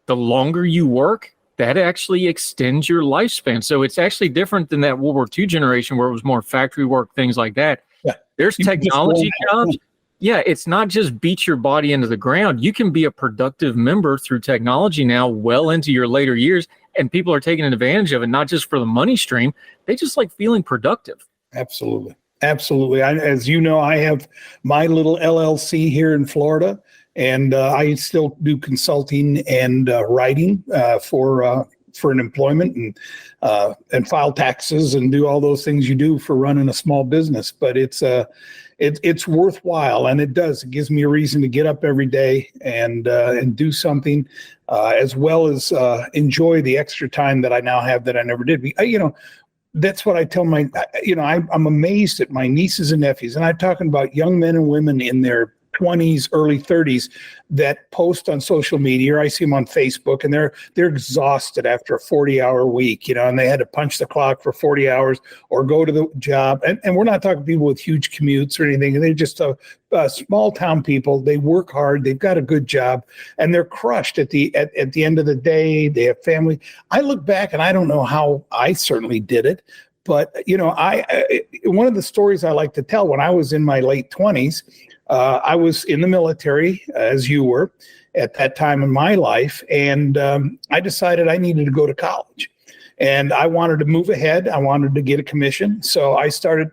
The longer you work, that actually extends your lifespan. So it's actually different than that World War II generation where it was more factory work, things like that. Yeah. There's technology jobs. Yeah, it's not just beat your body into the ground. You can be a productive member through technology now well into your later years, and people are taking advantage of it, not just for the money stream. They just like feeling productive. Absolutely. Absolutely. As you know, I have my little LLC here in Florida, and I still do consulting and writing for an employment and file taxes and do all those things you do for running a small business. But it's worthwhile, and it gives me a reason to get up every day and do something, as well as enjoy the extra time that I now have that I never did. That's what I tell I'm amazed at my nieces and nephews, and I'm talking about young men and women in their 20s, early 30s that post on social media, or I see them on Facebook, and they're exhausted after a 40-hour week, and they had to punch the clock for 40 hours or go to the job. And we're not talking people with huge commutes or anything. And they're just small town people. They work hard. They've got a good job, and they're crushed at the end of the day. They have family. I look back and I don't know how I certainly did it. But, one of the stories I like to tell, when I was in my late 20s, I was in the military, as you were, at that time in my life, and I decided I needed to go to college. And I wanted to move ahead. I wanted to get a commission. So I started,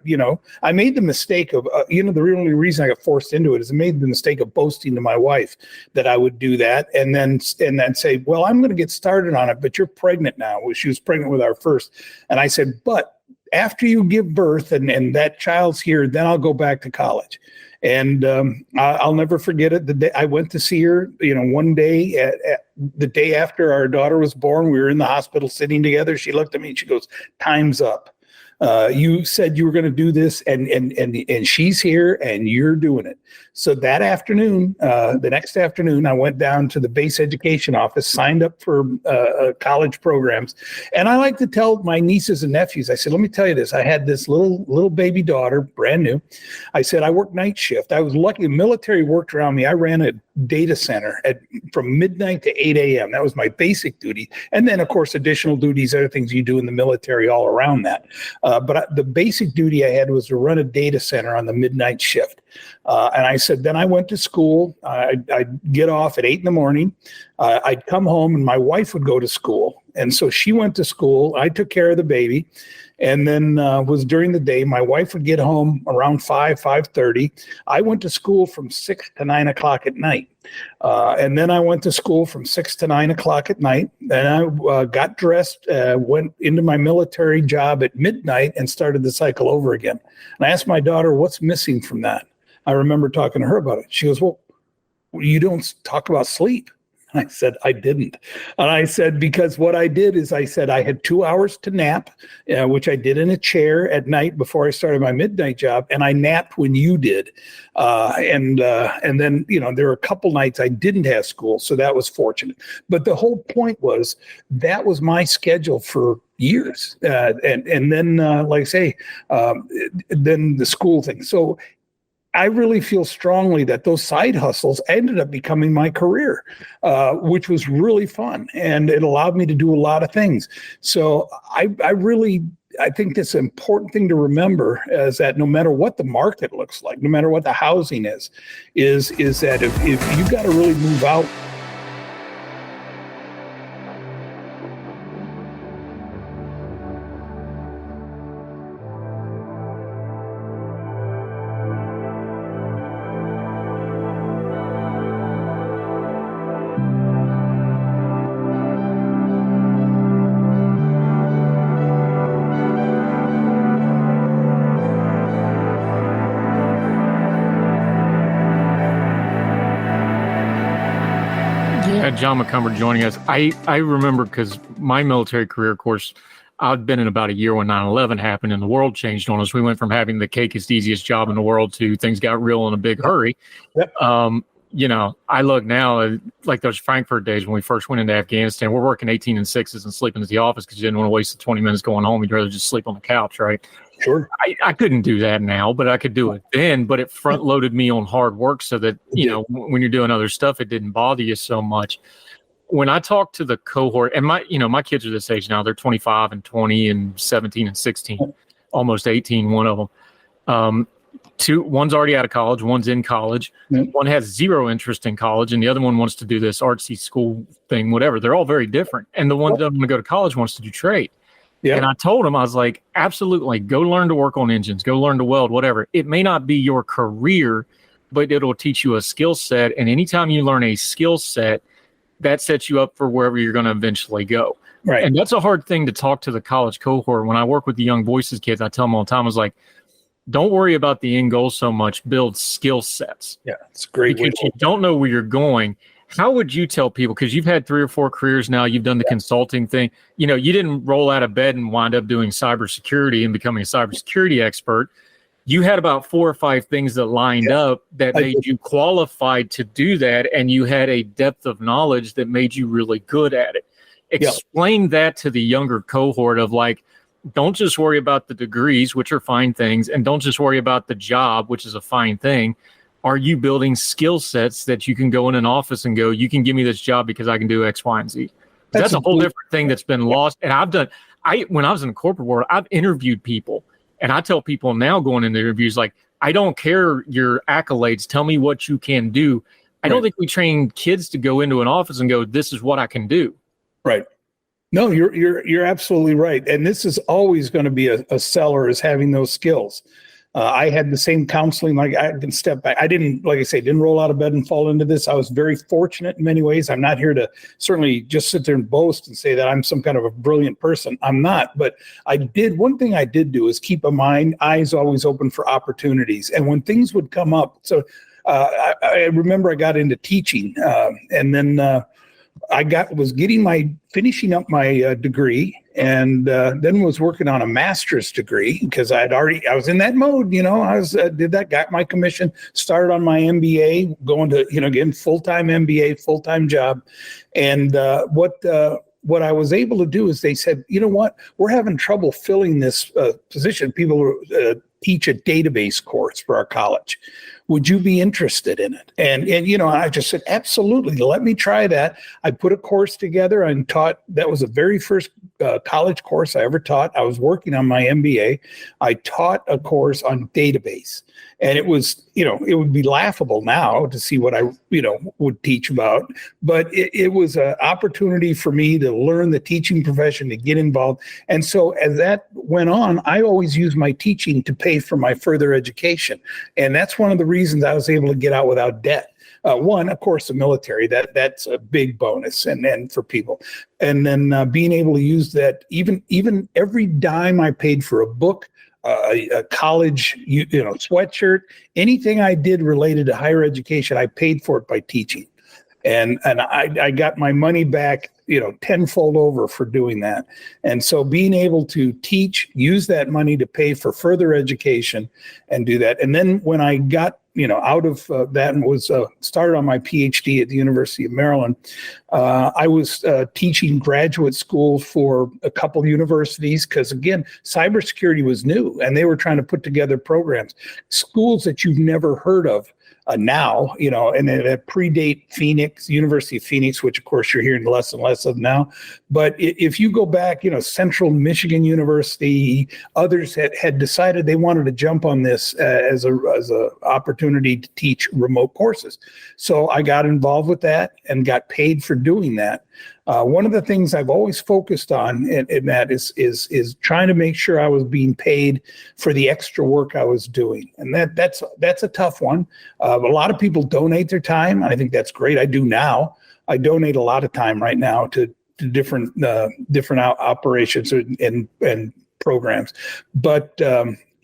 I made the mistake of, the only reason I got forced into it is I made the mistake of boasting to my wife that I would do that, and then say, well, I'm going to get started on it, but you're pregnant now. Well, she was pregnant with our first. And I said, but after you give birth and that child's here, then I'll go back to college. And I'll never forget it. The day I went to see her, one day, the day after our daughter was born, we were in the hospital sitting together. She looked at me and she goes, "Time's up. You said you were going to do this, and she's here, and you're doing it." So that afternoon, the next afternoon, I went down to the base education office, signed up for college programs. And I like to tell my nieces and nephews, I said, let me tell you this. I had this little baby daughter, brand new. I said, I worked night shift. I was lucky. The military worked around me. I ran a data center from midnight to 8 a.m. That was my basic duty. And then, of course, additional duties, other things you do in the military all around that. But the basic duty I had was to run a data center on the midnight shift. And I said, then I went to school. I'd get off at 8 in the morning. I'd come home, and my wife would go to school. And so she went to school. I took care of the baby. And then was during the day. My wife would get home around 5:30. I went to school from 6 to 9 o'clock at night. And then I went to school from 6 to 9 o'clock at night. Then I got dressed, went into my military job at midnight, and started the cycle over again. And I asked my daughter, what's missing from that? I remember talking to her about it. She goes, well, you don't talk about sleep. I said, I didn't. And I said, because what I did is I said I had 2 hours to nap, which I did in a chair at night before I started my midnight job. And I napped when you did. And then, there were a couple nights I didn't have school. So that was fortunate. But the whole point was that was my schedule for years. And then, like I say, then the school thing. So I really feel strongly that those side hustles ended up becoming my career, which was really fun. And it allowed me to do a lot of things. So I think this important thing to remember is that no matter what the market looks like, no matter what the housing is that if you got to really move out. John McCumber joining us. I remember because my military career, of course, I'd been in about a year when 9/11 happened and the world changed on us. We went from having the cakiest, easiest job in the world to things got real in a big hurry. Yep. I look now like those Frankfurt days when we first went into Afghanistan. We're working 18 and 6s and sleeping at the office because you didn't want to waste the 20 minutes going home. You'd rather just sleep on the couch, right? Sure. I couldn't do that now, but I could do it then. But it front loaded me on hard work so that, when you're doing other stuff, it didn't bother you so much. When I talk to the cohort, and my kids are this age now, they're 25 and 20 and 17 and 16, almost 18, one of them. One's already out of college, one's in college. One has zero interest in college, and the other one wants to do this artsy school thing, whatever. They're all very different. And the one that doesn't want to go to college wants to do trade. Yeah. And I told him, I was like, absolutely, go learn to work on engines, go learn to weld, whatever. It may not be your career, but it'll teach you a skill set. And anytime you learn a skill set, that sets you up for wherever you're going to eventually go. Right. And that's a hard thing to talk to the college cohort. When I work with the Young Voices kids, I tell them all the time, I was like, don't worry about the end goal so much, build skill sets. Yeah, it's great. Because you don't know where you're going. How would you tell people, because you've had 3 or 4 careers now, you've done the consulting thing, you didn't roll out of bed and wind up doing cybersecurity and becoming a cybersecurity expert. You had about 4 or 5 things that lined up that made you qualified to do that, and you had a depth of knowledge that made you really good at it. Explain that to the younger cohort of like, don't just worry about the degrees, which are fine things, and don't just worry about the job, which is a fine thing. Are you building skill sets that you can go in an office and go, you can give me this job because I can do X, Y, and Z? That's a whole different thing that's been lost. And when I was in the corporate world, I've interviewed people, and I tell people now going into interviews, like, I don't care your accolades. Tell me what you can do. I don't think we train kids to go into an office and go, this is what I can do. Right. No, you're absolutely right. And this is always going to be a seller, is having those skills. I had the same counseling. Like, I can step back. I didn't, like I say, didn't roll out of bed and fall into this. I was very fortunate in many ways. I'm not here to certainly just sit there and boast and say that I'm some kind of a brilliant person. I'm not. But one thing I did do is keep eyes always open for opportunities. And when things would come up, so I remember I got into teaching, and then was finishing up my degree, and then was working on a master's degree because I was in that mode, got my commission, started on my MBA, going to, again, full-time MBA, full-time job. And what I was able to do is they said, you know what, we're having trouble filling this position. People teach a database course for our college. Would you be interested in it? And I just said, absolutely, let me try that. I put a course together and taught. That was the very first college course I ever taught. I was working on my MBA. I taught a course on database. And it was, it would be laughable now to see what I, would teach about. But it was an opportunity for me to learn the teaching profession, to get involved. And so as that went on, I always used my teaching to pay for my further education. And that's one of the reasons I was able to get out without debt. One, of course, the military, that's a big bonus and for people. And then being able to use that, even every dime I paid for a book, a college, sweatshirt, anything I did related to higher education, I paid for it by teaching. And I got my money back, tenfold over for doing that. And so being able to teach, use that money to pay for further education and do that. And then when I got out of that and was started on my PhD at the University of Maryland, I was teaching graduate school for a couple universities because, again, cybersecurity was new and they were trying to put together programs, schools that you've never heard of. Now, and that predate Phoenix, University of Phoenix, which of course you're hearing less and less of now. But if you go back, Central Michigan University, others had decided they wanted to jump on this as a opportunity to teach remote courses. So I got involved with that and got paid for doing that. One of the things I've always focused on in that is trying to make sure I was being paid for the extra work I was doing. And that's a tough one. A lot of people donate their time. I think that's great. I do now. I donate a lot of time right now to different operations and programs. But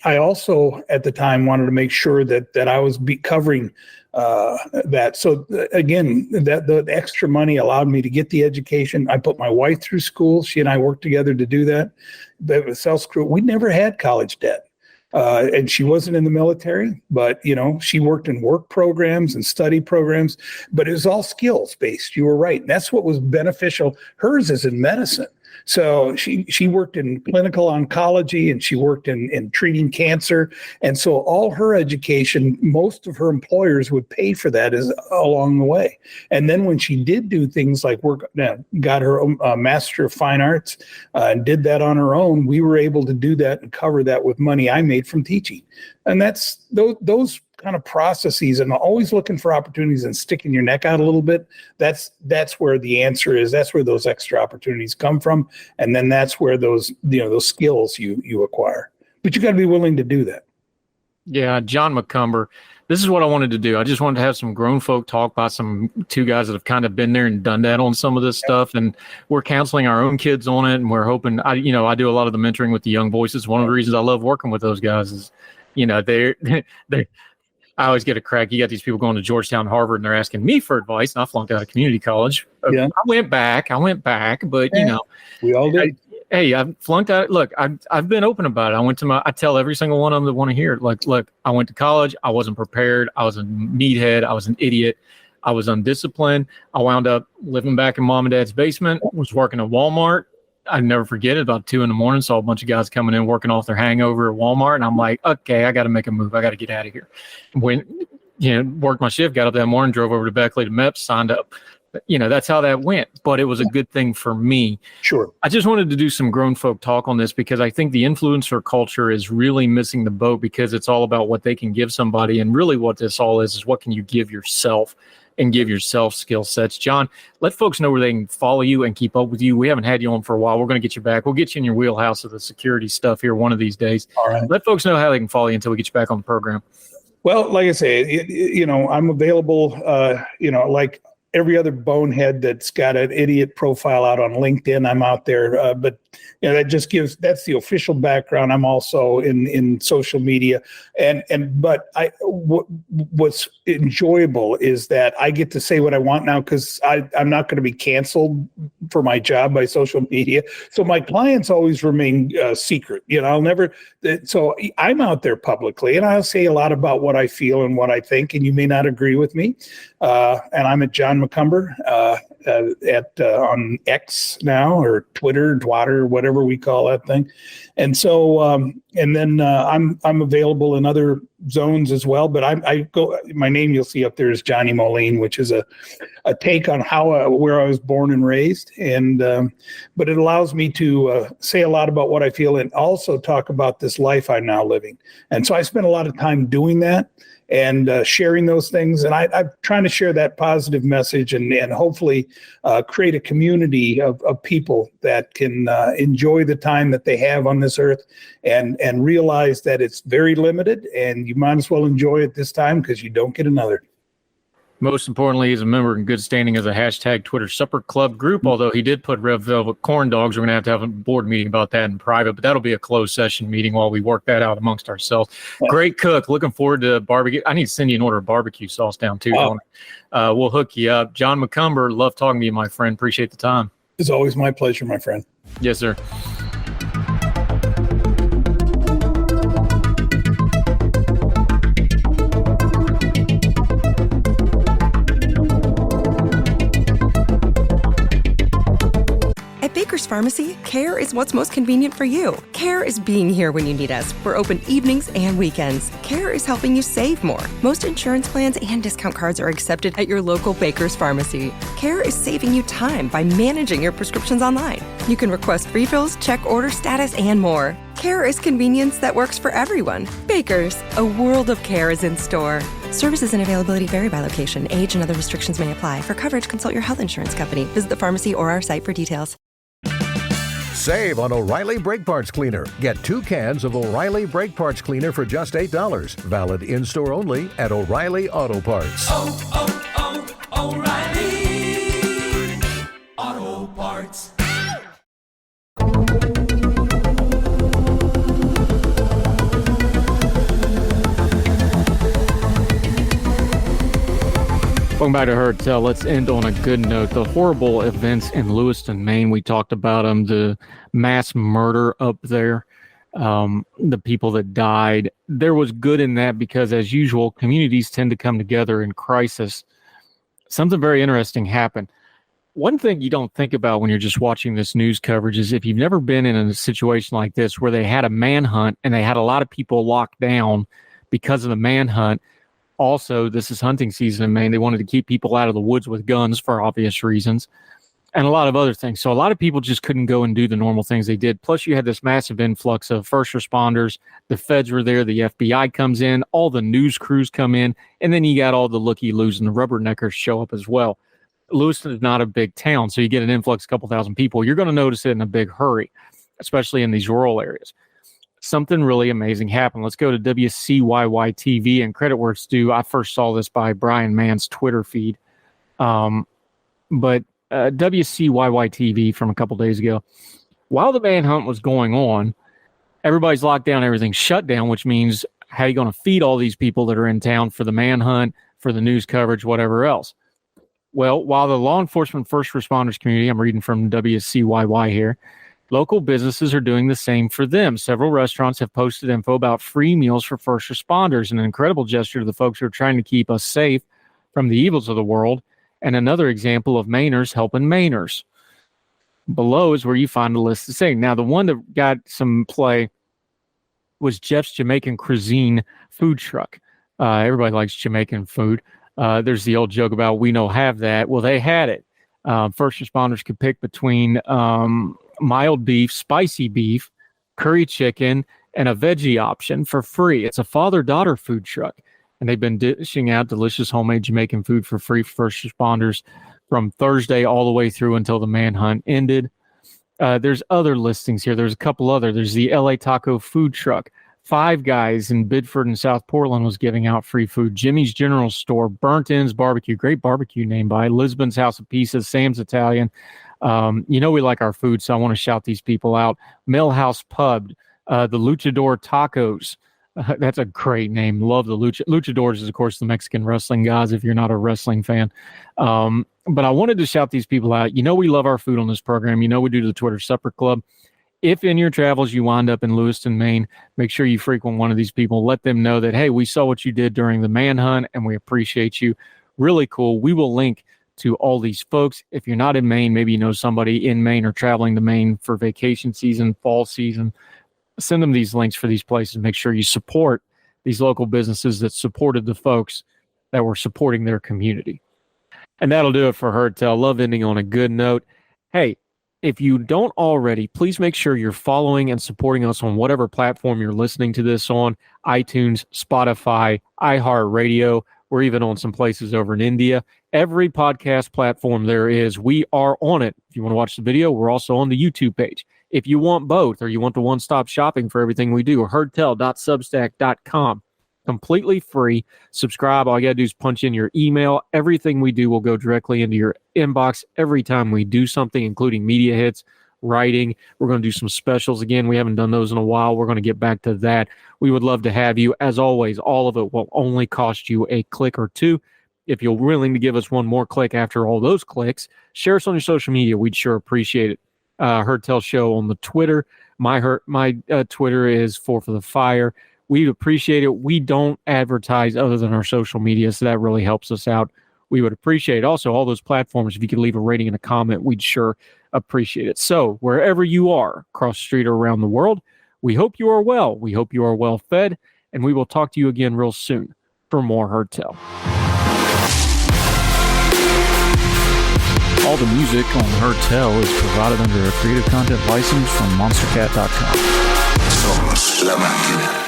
I also at the time wanted to make sure that I was covering that. So again, that the extra money allowed me to get the education. I put my wife through school. She and I worked together to do that. But with South School, we never had college debt. And she wasn't in the military, but she worked in work programs and study programs, but it was all skills based. You were right. And that's what was beneficial. Hers is in medicine. So she worked in clinical oncology and she worked in treating cancer. And so all her education, most of her employers would pay for that along the way. And then when she did do things like got her Master of Fine Arts and did that on her own, we were able to do that and cover that with money I made from teaching. And that's those kind of processes, and always looking for opportunities and sticking your neck out a little bit. That's where the answer is. That's where those extra opportunities come from. And then that's where those skills you acquire, but you got to be willing to do that. Yeah. John McCumber, this is what I wanted to do. I just wanted to have some grown folk talk by some two guys that have kind of been there and done that on some of this stuff. And we're counseling our own kids on it. And we're hoping, I do a lot of the mentoring with the young voices. One of the reasons I love working with those guys is, they're I always get a crack. You got these people going to Georgetown, Harvard, and they're asking me for advice. And I flunked out of community college. Yeah. I went back, but we all did. I flunked out. Look, I've been open about it. I tell every single one of them that want to hear it. Like, look, I went to college. I wasn't prepared. I was a meathead. I was an idiot. I was undisciplined. I wound up living back in mom and dad's basement, was working at Walmart. I never forget it. About 2 a.m, saw a bunch of guys coming in working off their hangover at Walmart, and I'm like, okay, I got to make a move. I got to get out of here. When worked my shift, got up that morning, drove over to Beckley to MEPS, signed up. That's how that went. But it was a good thing for me. Sure. I just wanted to do some grown folk talk on this because I think the influencer culture is really missing the boat because it's all about what they can give somebody, and really what this all is what can you give yourself. And give yourself skill sets. John, let folks know where they can follow you and keep up with you. We haven't had you on for a while. We're going to get you back. We'll get you in your wheelhouse of the security stuff here one of these days. All right. Let folks know how they can follow you until we get you back on the program. Well, like I say, I'm available, like every other bonehead that's got an idiot profile out on LinkedIn. I'm out there, but that's the official background. I'm also in social media, but what's enjoyable is that I get to say what I want now because I'm not going to be canceled for my job by social media. So my clients always remain secret. I'll never. So I'm out there publicly, and I'll say a lot about what I feel and what I think, and you may not agree with me. And I'm at John McCumber on X now, or Twitter, Twatter, whatever we call that thing. And so, and then I'm available in other zones as well. But I go. My name you'll see up there is Johnny Moline, which is a take on where I was born and raised. And but it allows me to say a lot about what I feel and also talk about this life I'm now living. And so I spend a lot of time doing that and sharing those things. And I'm trying to share that positive message and hopefully create a community of people that can enjoy the time that they have on this earth and realize that it's very limited and you might as well enjoy it this time because you don't get another. Most importantly, he's a member in good standing as a hashtag Twitter Supper Club group, although he did put Red Velvet corn dogs. We're going to have a board meeting about that in private, but that'll be a closed session meeting while we work that out amongst ourselves. Yeah. Great cook. Looking forward to barbecue. I need to send you an order of barbecue sauce down, too. We'll hook you up. John McCumber, love talking to you, my friend. Appreciate the time. It's always my pleasure, my friend. Yes, sir. At Baker's Pharmacy, care is what's most convenient for you. Care is being here when you need us. We're open evenings and weekends. Care is helping you save more. Most insurance plans and discount cards are accepted at your local Baker's Pharmacy. Care is saving you time by managing your prescriptions online. You can request refills, check order status, and more. Care is convenience that works for everyone. Baker's, a world of care is in store. Services and availability vary by location. Age and other restrictions may apply. For coverage, consult your health insurance company. Visit the pharmacy or our site for details. Save on O'Reilly Brake Parts Cleaner. Get 2 cans of O'Reilly Brake Parts Cleaner for just $8. Valid in-store only at O'Reilly Auto Parts. O'Reilly Auto Parts. Welcome back to Heard Tell. Let's end on a good note. The horrible events in Lewiston, Maine, we talked about them, the mass murder up there, the people that died. There was good in that because, as usual, communities tend to come together in crisis. Something very interesting happened. One thing you don't think about when you're just watching this news coverage is if you've never been in a situation like this where they had a manhunt and they had a lot of people locked down because of the manhunt. Also, this is hunting season in Maine. They wanted to keep people out of the woods with guns for obvious reasons and a lot of other things. So a lot of people just couldn't go and do the normal things they did. Plus, you had this massive influx of first responders. The feds were there. The FBI comes in. All the news crews come in. And then you got all the looky-loos and the rubberneckers show up as well. Lewiston is not a big town, so you get an influx, a couple thousand people. You're going to notice it in a big hurry, especially in these rural areas. Something really amazing happened. Let's go to WCYY TV, and credit where it's due. I first saw this by Brian Mann's Twitter feed. But WCYY TV from a couple days ago. While the manhunt was going on, everybody's locked down, everything's shut down, which means how are you going to feed all these people that are in town for the manhunt, for the news coverage, whatever else? Well, while the law enforcement first responders community, I'm reading from WCYY here, local businesses are doing the same for them. Several restaurants have posted info about free meals for first responders, an incredible gesture to the folks who are trying to keep us safe from the evils of the world, and another example of Mainers helping Mainers. Below is where you find a list of saying. Now, the one that got some play was Jeff's Jamaican Cuisine food truck. Everybody likes Jamaican food. There's the old joke about we don't have that. Well, they had it. First responders could pick between mild beef, spicy beef, curry chicken, and a veggie option for free. It's a father-daughter food truck, and they've been dishing out delicious homemade Jamaican food for free for first responders from Thursday all the way through until the manhunt ended. There's other listings here. There's a couple other. There's the LA Taco food truck. Five Guys in Bidford and South Portland was giving out free food. Jimmy's General Store, Burnt Ends Barbecue, great barbecue name by Lisbon's House of Pizza, Sam's Italian. We like our food, so I want to shout these people out. Millhouse Pub, the Luchador Tacos. That's a great name. Love the Luchadors is, of course, the Mexican wrestling guys, if you're not a wrestling fan. But I wanted to shout these people out. We love our food on this program. We do the Twitter Supper Club. If in your travels you wind up in Lewiston, Maine, make sure you frequent one of these people. Let them know that, hey, we saw what you did during the manhunt, and we appreciate you. Really cool. We will link to all these folks. If you're not in Maine, maybe you know somebody in Maine or traveling to Maine for vacation season, fall season, send them these links for these places. Make sure you support these local businesses that supported the folks that were supporting their community. And that'll do it for Heard Tell. Love ending on a good note. Hey, if you don't already, please make sure you're following and supporting us on whatever platform you're listening to this on, iTunes, Spotify, iHeartRadio. We're even on some places over in India. Every podcast platform there is, we are on it. If you want to watch the video, we're also on the YouTube page. If you want both or you want the one-stop shopping for everything we do, heardtell.substack.com. Completely free. Subscribe. All you got to do is punch in your email. Everything we do will go directly into your inbox every time we do something, including media hits, writing. We're going to do some specials again. We haven't done those in a while. We're going to get back to that. We would love to have you. As always, all of it will only cost you a click or two. If you're willing to give us one more click after all those clicks, share us on your social media. We'd sure appreciate it. Heard Tell Show on the Twitter. My Twitter is for the Fire. We'd appreciate it. We don't advertise other than our social media, so that really helps us out. We would appreciate it. Also, all those platforms, if you could leave a rating and a comment, we'd sure appreciate it. So wherever you are, across the street or around the world, we hope you are well. We hope you are well fed, and we will talk to you again real soon for more Heard Tell. All the music on Heard Tell is provided under a Creative Content license from monstercat.com. Somos la máquina.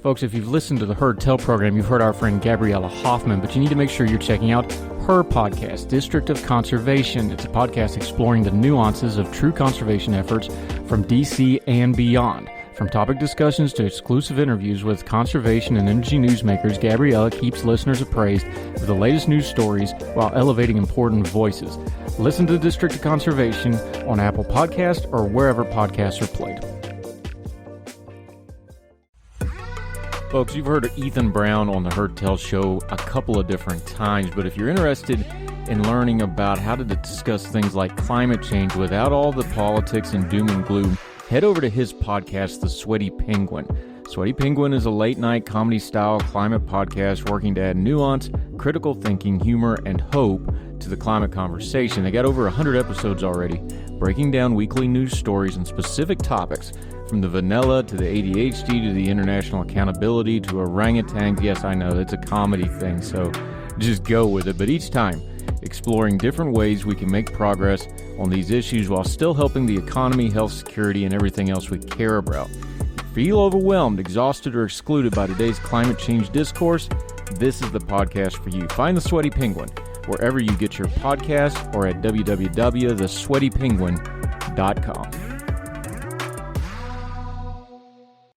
Folks, if you've listened to the Heard Tell program, you've heard our friend Gabriella Hoffman, but you need to make sure you're checking out her podcast, District of Conservation. It's a podcast exploring the nuances of true conservation efforts from DC and beyond. From topic discussions to exclusive interviews with conservation and energy newsmakers, Gabriella keeps listeners appraised of the latest news stories while elevating important voices. Listen to District of Conservation on Apple Podcasts or wherever podcasts are played. Folks, you've heard of Ethan Brown on the Heard Tell Show a couple of different times, but if you're interested in learning about how to discuss things like climate change without all the politics and doom and gloom, head over to his podcast, The Sweaty Penguin. Sweaty Penguin is a late-night comedy-style climate podcast working to add nuance, critical thinking, humor, and hope to the climate conversation. They got over 100 episodes already, breaking down weekly news stories and specific topics, from the vanilla to the ADHD to the international accountability to orangutans. Yes, I know, it's a comedy thing, so just go with it. But each time, exploring different ways we can make progress on these issues while still helping the economy, health, security, and everything else we care about. If you feel overwhelmed, exhausted, or excluded by today's climate change discourse, this is the podcast for you. Find The Sweaty Penguin wherever you get your podcasts or at www.thesweatypenguin.com.